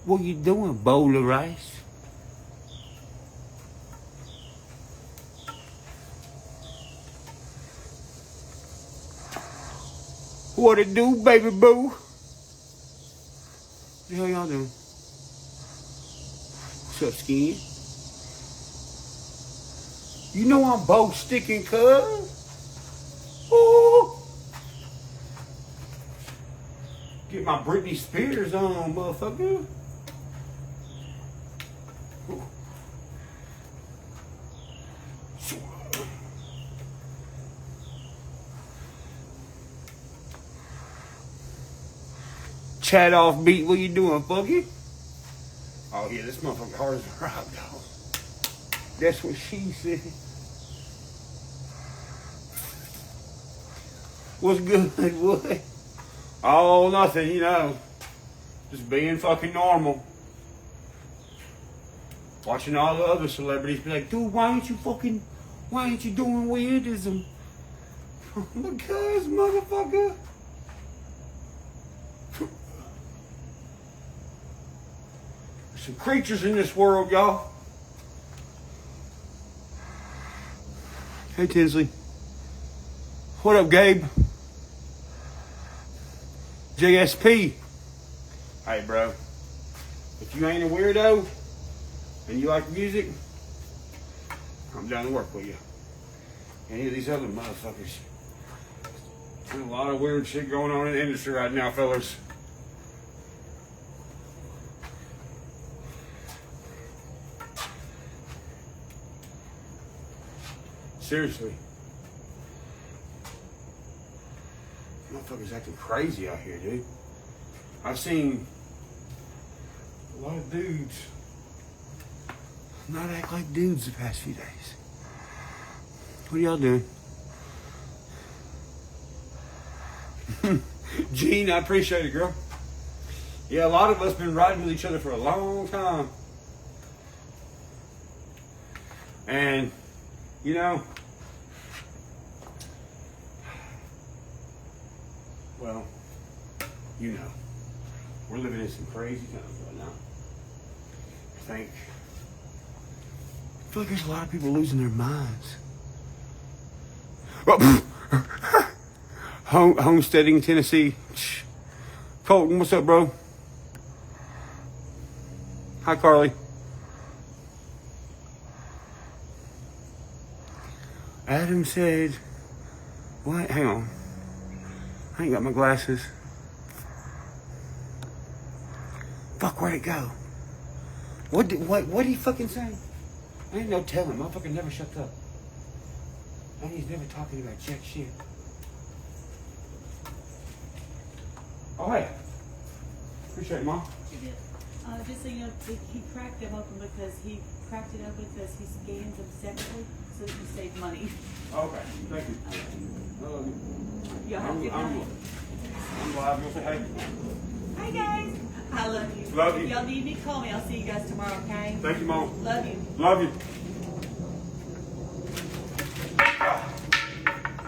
What you doing, bowl of rice? What it do, baby boo? What the hell y'all doing? What's up, Skin? You know I'm bow sticking, cuz. Ooh. Get my Britney Spears on, motherfucker. Ooh. Chat off beat, what you doing, Buggy? Oh yeah, this motherfucker hard as a rock, dog. That's what she said. What's good, what? Oh, nothing, you know. Just being fucking normal. Watching all the other celebrities be like, dude, why ain't you doing weirdism? Because, motherfucker. There's some creatures in this world, y'all. Hey, Tinsley. What up, Gabe? JSP. Hey, bro. If you ain't a weirdo and you like music, I'm down to work with you. Any of these other motherfuckers. There's a lot of weird shit going on in the industry right now, fellas. Seriously. Motherfuckers acting crazy out here, dude. I've seen a lot of dudes not act like dudes the past few days. What are y'all doing? Gene, I appreciate it, girl. Yeah, a lot of us been riding with each other for a long time. And, you know, well, you know, we're living in some crazy times right now. I feel like there's a lot of people losing their minds. Homesteading, Tennessee. Colton, what's up, bro? Hi, Carly. Adam said, what? Hang on. I ain't got my glasses. Fuck, where'd it go? What did he fucking say? I ain't no telling. Motherfucker never shuts up. And he's never talking about jack shit. Oh, hey. Appreciate it, Mom. You did. Just so you know, he cracked them open because he cracked it open because he scans them separately so he can save money. Okay, thank you. Y'all have a good night. I'm live. You'll say hey. Hi, guys. I love you. Love you. If y'all need me, call me. I'll see you guys tomorrow, okay? Thank you, Mom. Love you. Love you.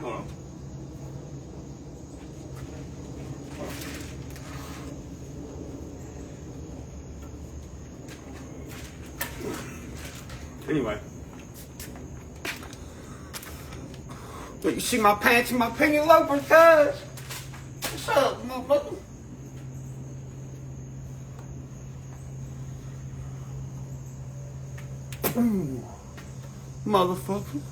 Hold on. Anyway. But you see my pants and my pink loafers, cuz? What's up, motherfucker? Ooh, motherfucker.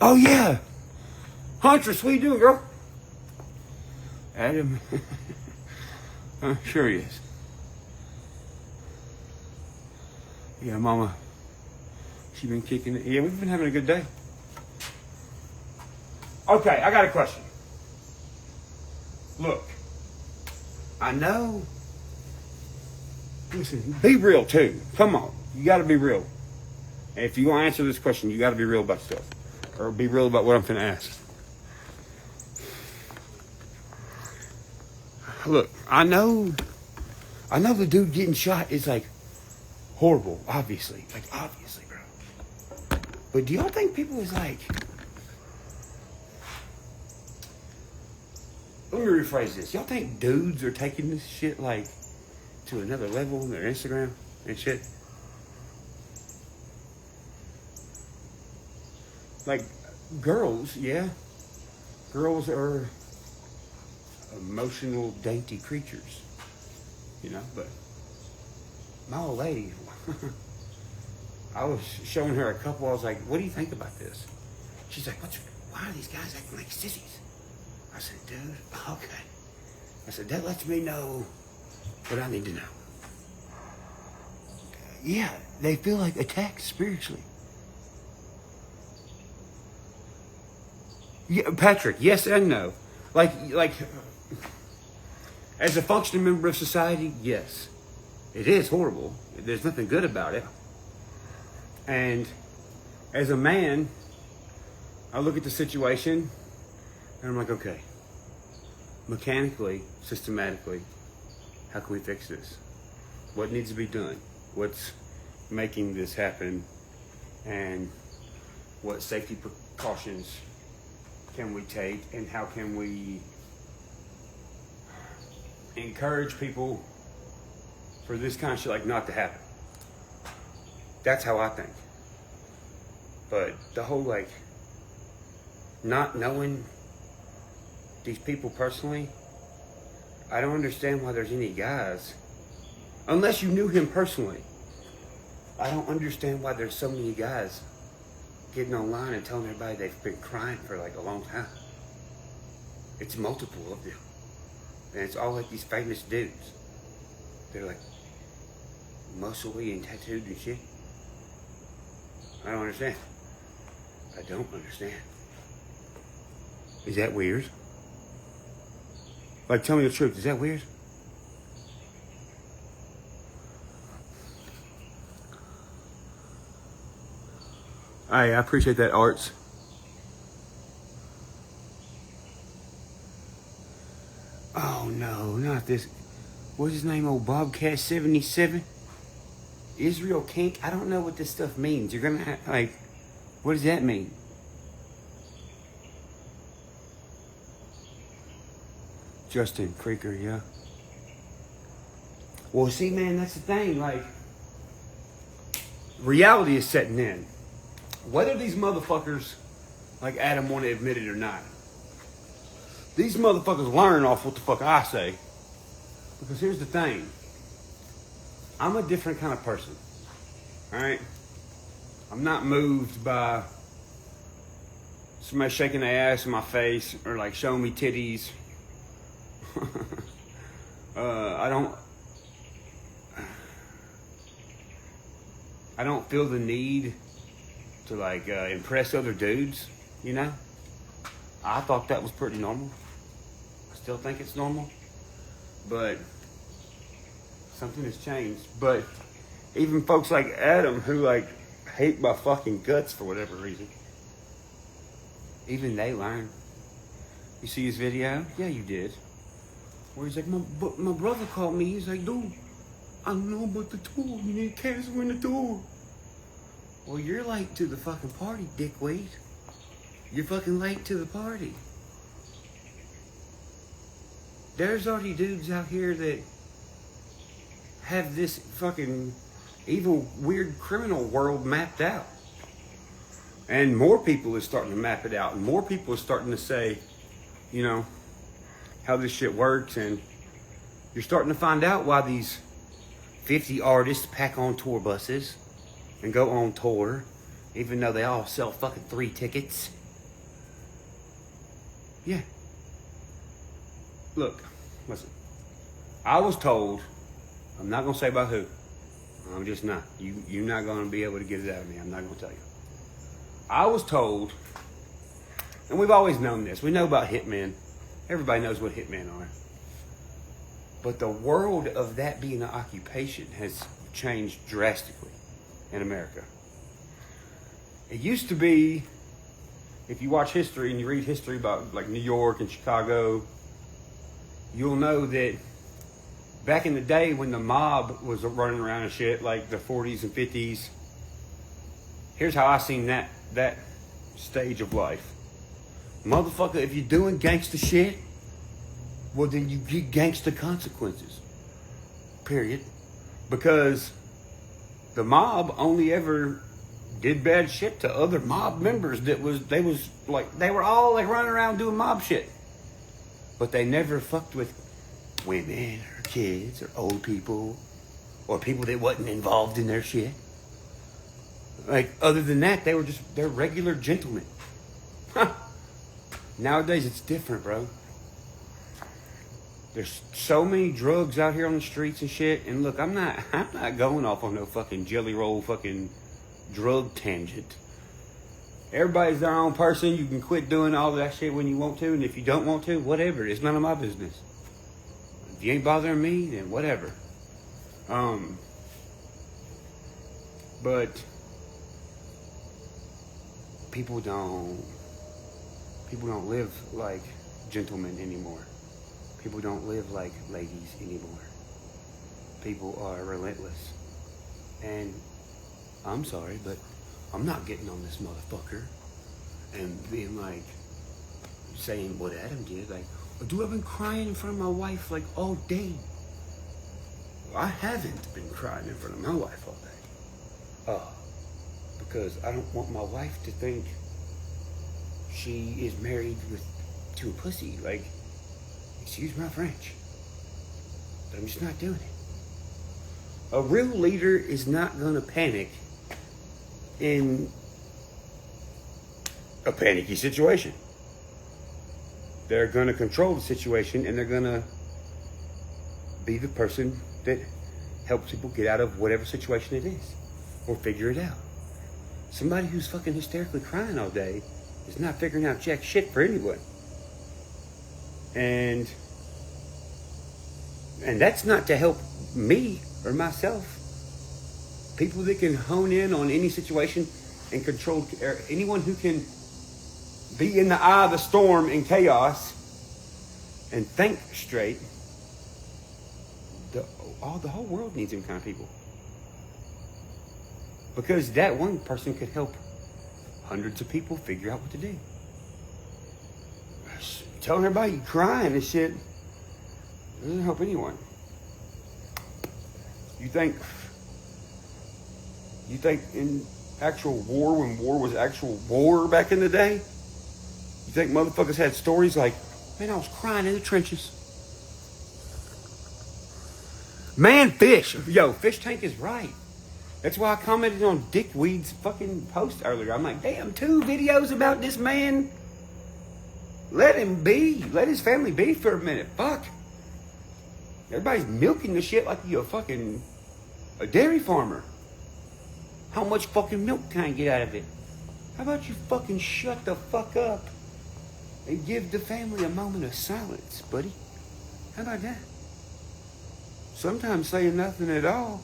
Oh, yeah. Huntress, what you doing, girl? Adam. Sure he is. Yeah, Mama. She been kicking it. Yeah, we've been having a good day. Okay, I got a question. Look. I know. Listen, be real, too. Come on. You got to be real. And if you want to answer this question, you got to be real about stuff. Or be real about what I'm finna ask. Look, I know the dude getting shot is like horrible, obviously. Like, obviously, bro. But do y'all think people is like... Let me rephrase this. Y'all think dudes are taking this shit, like, to another level on their Instagram and shit? Like, girls, yeah. Girls are emotional, dainty creatures. You know, but my old lady, I was showing her a couple. I was like, what do you think about this? She's like, why are these guys acting like sissies? I said, dude, okay. I said, that lets me know what I need to know. Yeah, they feel like attacked spiritually. Yeah, Patrick, yes and no. Like, as a functioning member of society, yes. It is horrible. There's nothing good about it. And as a man, I look at the situation and I'm like, okay, mechanically, systematically, how can we fix this? What needs to be done? What's making this happen? And what safety precautions can we take? And how can we encourage people for this kind of shit like not to happen? That's how I think. But the whole like not knowing these people personally, I don't understand why there's any guys, unless you knew him personally. I don't understand why there's so many guys getting online and telling everybody they've been crying for like a long time. It's multiple of them. And it's all like these famous dudes. They're like muscly and tattooed and shit. I don't understand. I don't understand. Is that weird? Like, tell me the truth. Is that weird? I appreciate that, Arts. Oh no, not this. What's his name? Old Bobcat 77? Israel Kink? I don't know what this stuff means. You're gonna have, like, what does that mean? Justin Creeker, yeah. Well, see, man, that's the thing. Like, reality is setting in. Whether these motherfuckers, like Adam, want to admit it or not, these motherfuckers learn off what the fuck I say. Because here's the thing. I'm a different kind of person. Alright? I'm not moved by somebody shaking their ass in my face or like showing me titties. I don't feel the need to like impress other dudes, you know? I thought that was pretty normal. I still think it's normal. But something has changed. But even folks like Adam who like hate my fucking guts for whatever reason, even they learn. You see his video? Yeah, you did. Where he's like, my brother called me. He's like, dude, I don't know about the tour. You need to cancel in the tour. Well, you're late to the fucking party, dickweed. You're fucking late to the party. There's already dudes out here that have this fucking evil, weird criminal world mapped out. And more people is starting to map it out. And more people are starting to say, you know, how this shit works. And you're starting to find out why these 50 artists pack on tour buses and go on tour, even though they all sell fucking 3 tickets. Yeah. Look, listen. I was told, I'm not going to say by who. I'm just not. You're not going to be able to get it out of me. I'm not going to tell you. I was told, and we've always known this. We know about hitmen. Everybody knows what hitmen are. But the world of that being an occupation has changed drastically in America. It used to be, if you watch history and you read history about like New York and Chicago, you'll know that back in the day when the mob was running around and shit, like the 40s and 50s, here's how I seen that stage of life. Motherfucker, if you're doing gangster shit, well then you get gangster consequences. Period. Because the mob only ever did bad shit to other mob members they were all like running around doing mob shit. But they never fucked with women or kids or old people or people that wasn't involved in their shit. Like, other than that, they're regular gentlemen. Huh. Nowadays, it's different, bro. There's so many drugs out here on the streets and shit. And look, I'm not going off on no fucking jelly roll fucking drug tangent. Everybody's their own person. You can quit doing all that shit when you want to. And if you don't want to, whatever. It's none of my business. If you ain't bothering me, then whatever. But people don't live like gentlemen anymore. People don't live like ladies anymore. People are relentless. And I'm sorry, but I'm not getting on this motherfucker and being like, saying what Adam did. Like, do I been crying in front of my wife like all day? I haven't been crying in front of my wife all day. Because I don't want my wife to think she is married to a pussy. Like, excuse my French, but I'm just not doing it. A real leader is not gonna panic in a panicky situation. They're gonna control the situation, and they're gonna be the person that helps people get out of whatever situation it is, or figure it out. Somebody who's fucking hysterically crying all day is not figuring out jack shit for anyone. And that's not to help me or myself. People that can hone in on any situation and control, anyone who can be in the eye of the storm in chaos and think straight, the whole world needs them kind of people. Because that one person could help hundreds of people figure out what to do. Telling everybody you're crying and shit doesn't help anyone. You think in actual war, when war was actual war back in the day, you think motherfuckers had stories like, man, I was crying in the trenches. Man, fish. Yo, Fish Tank is right. That's why I commented on Dickweed's fucking post earlier. I'm like, damn, 2 videos about this man. Let him be. Let his family be for a minute. Fuck. Everybody's milking the shit like you're a dairy farmer. How much fucking milk can I get out of it? How about you fucking shut the fuck up and give the family a moment of silence, buddy? How about that? Sometimes saying nothing at all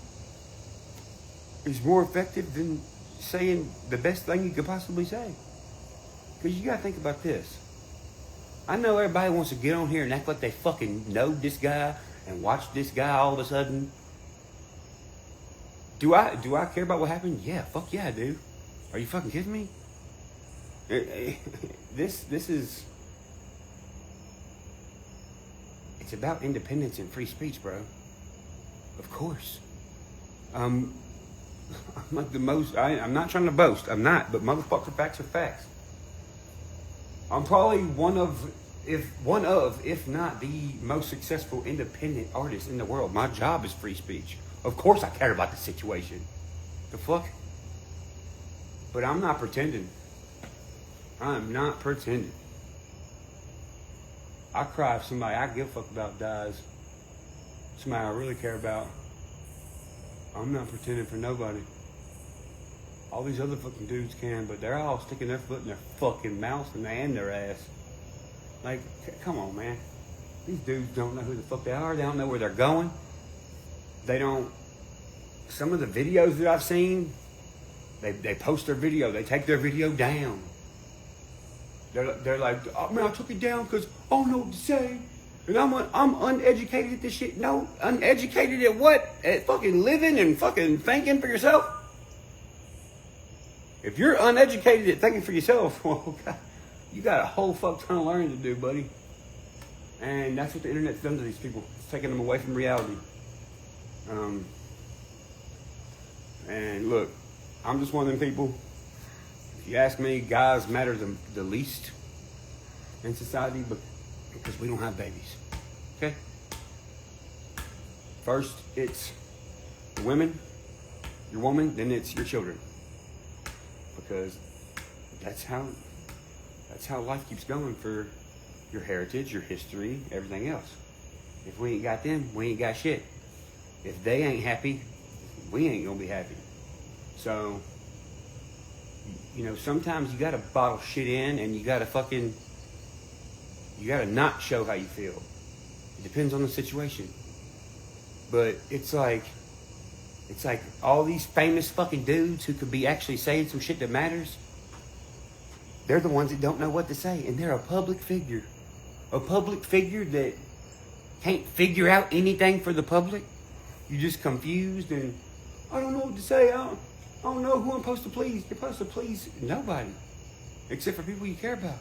is more effective than saying the best thing you could possibly say. Because you gotta think about this. I know everybody wants to get on here and act like they fucking know this guy and watch this guy all of a sudden. Do I care about what happened? Yeah, fuck yeah, I do. Are you fucking kidding me? This is... It's about independence and free speech, bro. Of course. I'm like the most... I'm not trying to boast. I'm not. But motherfucker, facts are facts. I'm probably one of, if not the most successful independent artist in the world. My job is free speech. Of course I care about the situation. The fuck? But I'm not pretending. I'm not pretending. I cry if somebody I give a fuck about dies. Somebody I really care about. I'm not pretending for nobody. All these other fucking dudes can, but they're all sticking their foot in their fucking mouth and their ass. Like, come on, man. These dudes don't know who the fuck they are. They don't know where they're going. They don't... Some of the videos that I've seen, they post their video. They take their video down. They're like, oh, man, I took it down because I don't know what to say. And I'm uneducated at this shit. No, uneducated at what? At fucking living and fucking thinking for yourself? If you're uneducated at thinking for yourself, well, God, you got a whole fuck ton of learning to do, buddy. And that's what the internet's done to these people. It's taking them away from reality. And look, I'm just one of them people. If you ask me, guys matter the least in society because we don't have babies. Okay? First, it's the women, your woman, then it's your children. Because that's how life keeps going for your heritage, your history, everything else. If we ain't got them, we ain't got shit. If they ain't happy, we ain't gonna be happy. So, you know, sometimes you gotta bottle shit in and you gotta not show how you feel. It depends on the situation. But it's like all these famous fucking dudes who could be actually saying some shit that matters, they're the ones that don't know what to say. And they're a public figure. A public figure that can't figure out anything for the public. You're just confused and, I don't know what to say. I don't know who I'm supposed to please. You're supposed to please nobody. Except for people you care about.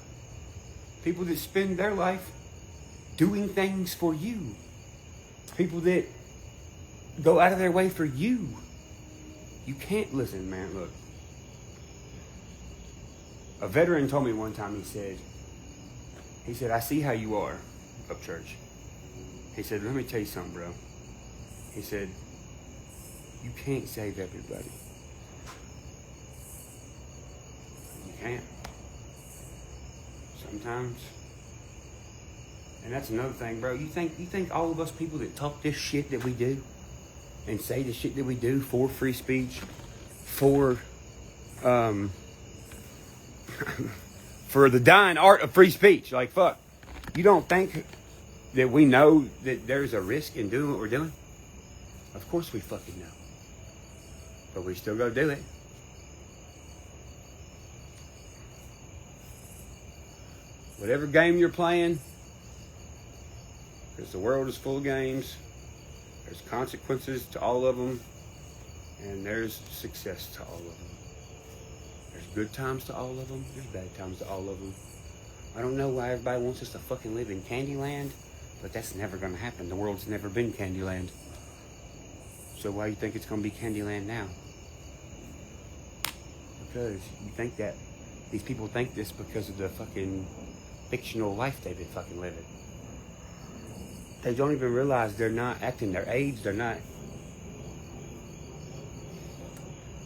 People that spend their life doing things for you. People that go out of their way for you. You can't listen, man. Look. A veteran told me one time, he said, I see how you are, Upchurch. He said, let me tell you something, bro. He said, you can't save everybody. You can't. Sometimes. And that's another thing, bro. You think all of us people that talk this shit that we do and say the shit that we do for free speech, for the dying art of free speech, like fuck, you don't think that we know that there's a risk in doing what we're doing? Of course we fucking know. But we still go do it. Whatever game you're playing, because the world is full of games, there's consequences to all of them, and there's success to all of them. There's good times to all of them, there's bad times to all of them. I don't know why everybody wants us to fucking live in Candyland, but that's never going to happen. The world's never been Candyland. So why do you think it's going to be Candyland now? Because you think that these people think this because of the fucking fictional life they've been fucking living. They don't even realize they're not acting their age. They're not.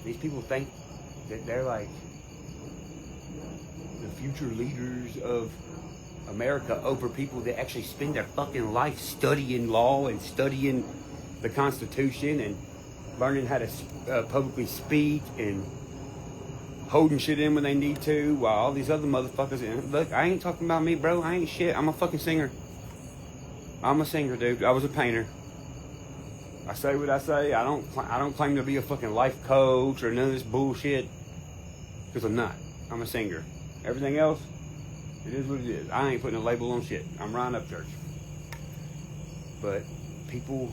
These people think that they're like the future leaders of America over people that actually spend their fucking life studying law and studying the Constitution and learning how to publicly speak and holding shit in when they need to, while all these other motherfuckers. And look, I ain't talking about me, bro. I ain't shit. I'm a fucking singer. I'm a singer, dude. I was a painter. I say what I say. I don't claim to be a fucking life coach or none of this bullshit, because I'm not. I'm a singer. Everything else, it is what it is. I ain't putting a label on shit. I'm Ryan Upchurch. But people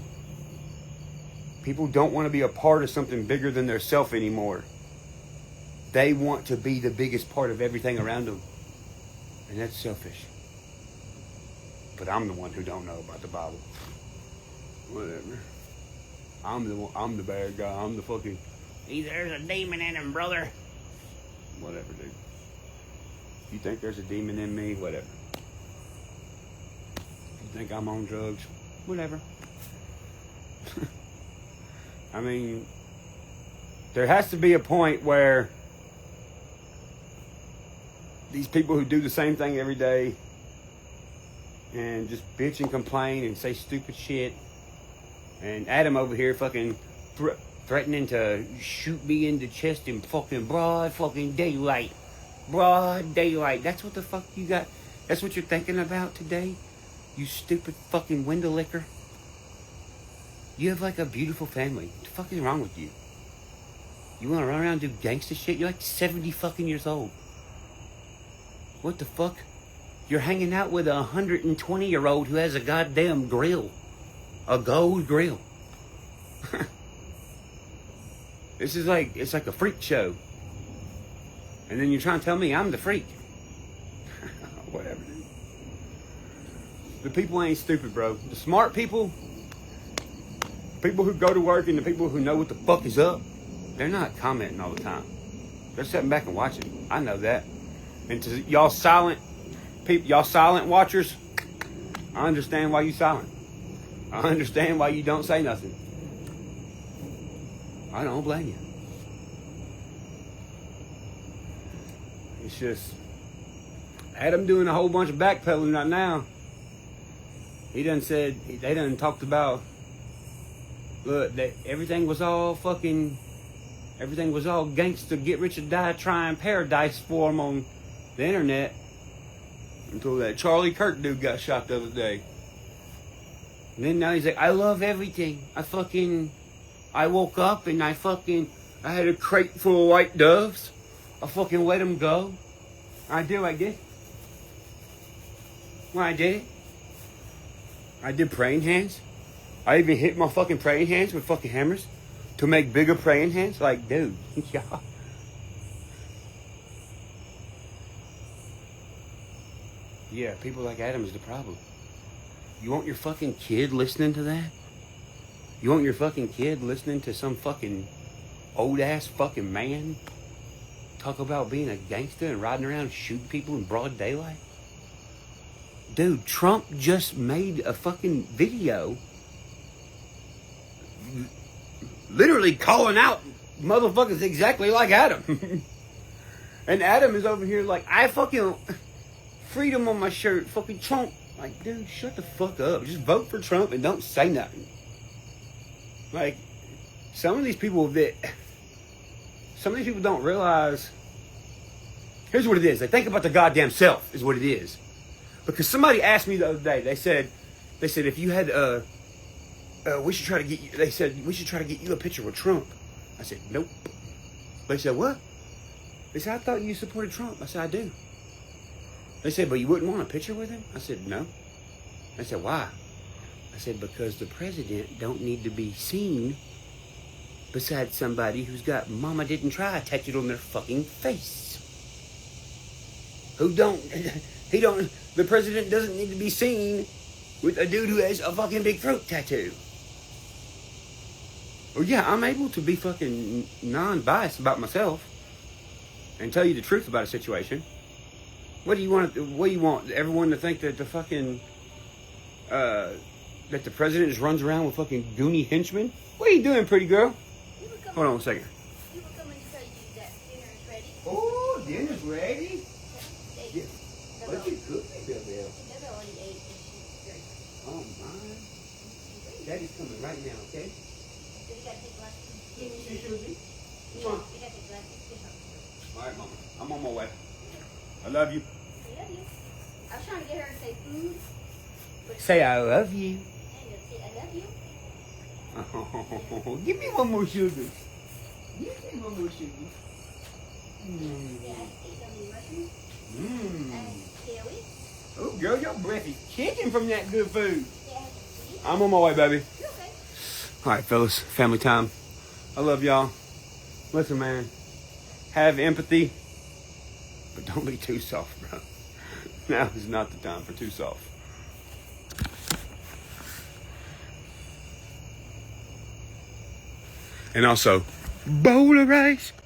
don't want to be a part of something bigger than their self anymore. They want to be the biggest part of everything around them. And that's selfish. But I'm the one who don't know about the Bible. Whatever. I'm the bad guy. I'm the fucking... There's a demon in him, brother. Whatever, dude. You think there's a demon in me? Whatever. You think I'm on drugs? Whatever. I mean, there has to be a point where these people who do the same thing every day and just bitch and complain and say stupid shit, and Adam over here fucking threatening to shoot me in the chest in fucking broad fucking daylight. Broad daylight. That's what the fuck you got? That's what you're thinking about today? You stupid fucking window licker. You have like a beautiful family. What the fuck is wrong with you? You want to run around and do gangster shit? You're like 70 fucking years old. What the fuck? You're hanging out with a 120-year-old who has a goddamn grill. A gold grill. It's like a freak show. And then you're trying to tell me I'm the freak. Whatever, dude. The people ain't stupid, bro. The smart people who go to work and the people who know what the fuck is up, they're not commenting all the time. They're sitting back and watching. I know that. And to y'all silent people, y'all silent watchers, I understand why you silent. I understand why you don't say nothing. I don't blame you. It's just Adam doing a whole bunch of backpedaling right now. They done talked about, look, that everything was all gangsta, get rich or die trying paradise for them on the internet until that Charlie Kirk dude got shot the other day. And then now he's like, I love everything. I woke up and I had a crate full of white doves. I fucking let them go. I did like this. When I did it, I did praying hands. I even hit my fucking praying hands with fucking hammers to make bigger praying hands. Like, dude, y'all. Yeah, people like Adam is the problem. You want your fucking kid listening to that? You want your fucking kid listening to some fucking old ass fucking man talk about being a gangster and riding around shooting people in broad daylight? Dude, Trump just made a fucking video literally calling out motherfuckers exactly like Adam. And Adam is over here like, I fucking freedom on my shirt, fucking Trump. Like, dude, shut the fuck up. Just vote for Trump and don't say nothing. Like, some of these people don't realize, here's what it is. They think about their goddamn self is what it is. Because somebody asked me the other day, they said if you had, we should try to get you a picture with Trump. I said, nope. They said, what? They said, I thought you supported Trump. I said, I do. They said, but you wouldn't want a picture with him? I said, no. I said, why? I said, because the president don't need to be seen beside somebody who's got "Mama didn't try" tattooed on their fucking face. The president doesn't need to be seen with a dude who has a fucking big throat tattoo. Well, yeah, I'm able to be fucking non-biased about myself and tell you the truth about a situation. What do you want everyone to think that the fucking that the president just runs around with fucking goony henchmen? What are you doing, pretty girl? Hold on a second. You were coming to tell you that dinner is ready. Oh, dinner's ready? Yeah. What you cooking, Bill? Bubba already ate and she's very hungry. Oh, my. Daddy's coming right now, okay? So you gotta take glasses. She should be. Yeah, Come on. you gotta take glasses. All right, Mama. I'm on my way. I love you. I love you. I was trying to get her to say food. But Say I love you. I say I love you. Oh, give me one more sugar. Give me one more sugar. Yeah, I ate some of the mushrooms. And chili. Oh, girl, your breath is kicking from that good food. Yeah. I'm on my way, baby. You okay? All right, fellas, family time. I love y'all. Listen, man, have empathy, but don't be too soft, bro. Now is not the time for too soft. And also, bowl of rice.